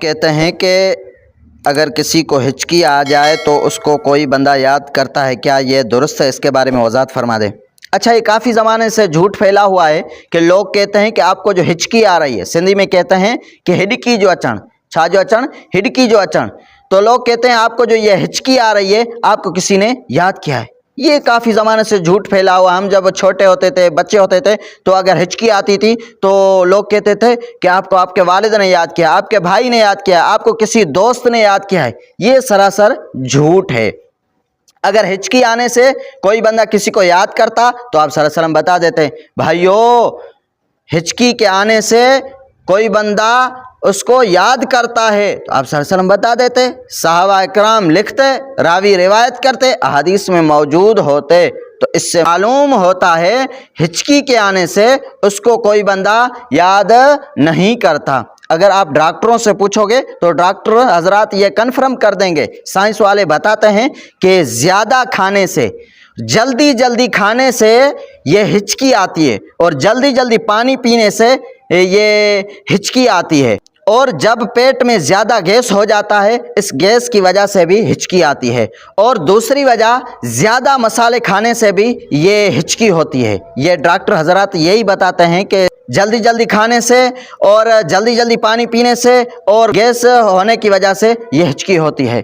کہتے ہیں کہ اگر کسی کو ہچکی آ جائے تو اس کو کوئی بندہ یاد کرتا ہے، کیا یہ درست ہے؟ اس کے بارے میں وضاحت فرما دیں۔ اچھا، یہ کافی زمانے سے جھوٹ پھیلا ہوا ہے کہ لوگ کہتے ہیں کہ آپ کو جو ہچکی آ رہی ہے، سندھی میں کہتے ہیں کہ ہڈکی جو اچن، چھا جو اچن، ہڈکی جو اچن، تو لوگ کہتے ہیں آپ کو جو یہ ہچکی آ رہی ہے آپ کو کسی نے یاد کیا ہے۔ یہ کافی زمانے سے جھوٹ پھیلا ہوا۔ ہم جب چھوٹے ہوتے تھے، بچے ہوتے تھے، تو اگر ہچکی آتی تھی تو لوگ کہتے تھے کہ آپ کو آپ کے والد نے یاد کیا، آپ کے بھائی نے یاد کیا، آپ کو کسی دوست نے یاد کیا ہے۔ یہ سراسر جھوٹ ہے۔ اگر ہچکی آنے سے کوئی بندہ کسی کو یاد کرتا تو آپ صلی اللہ علیہ وسلم بتا دیتے، بھائیو ہچکی کے آنے سے کوئی بندہ اس کو یاد کرتا ہے، تو آپ صلی اللہ علیہ وسلم بتا دیتے۔ صحابہ اکرام لکھتے، راوی روایت کرتے، احادیث میں موجود ہوتے۔ تو اس سے معلوم ہوتا ہے ہچکی کے آنے سے اس کو کوئی بندہ یاد نہیں کرتا۔ اگر آپ ڈاکٹروں سے پوچھو گے تو ڈاکٹر حضرات یہ کنفرم کر دیں گے، سائنس والے بتاتے ہیں کہ زیادہ کھانے سے، جلدی کھانے سے یہ ہچکی آتی ہے، اور جلدی پانی پینے سے یہ ہچکی آتی ہے، اور جب پیٹ میں زیادہ گیس ہو جاتا ہے اس گیس کی وجہ سے بھی ہچکی آتی ہے، اور دوسری وجہ زیادہ مسالے کھانے سے بھی یہ ہچکی ہوتی ہے۔ یہ ڈاکٹر حضرات یہی بتاتے ہیں کہ جلدی کھانے سے اور جلدی پانی پینے سے اور گیس ہونے کی وجہ سے یہ ہچکی ہوتی ہے۔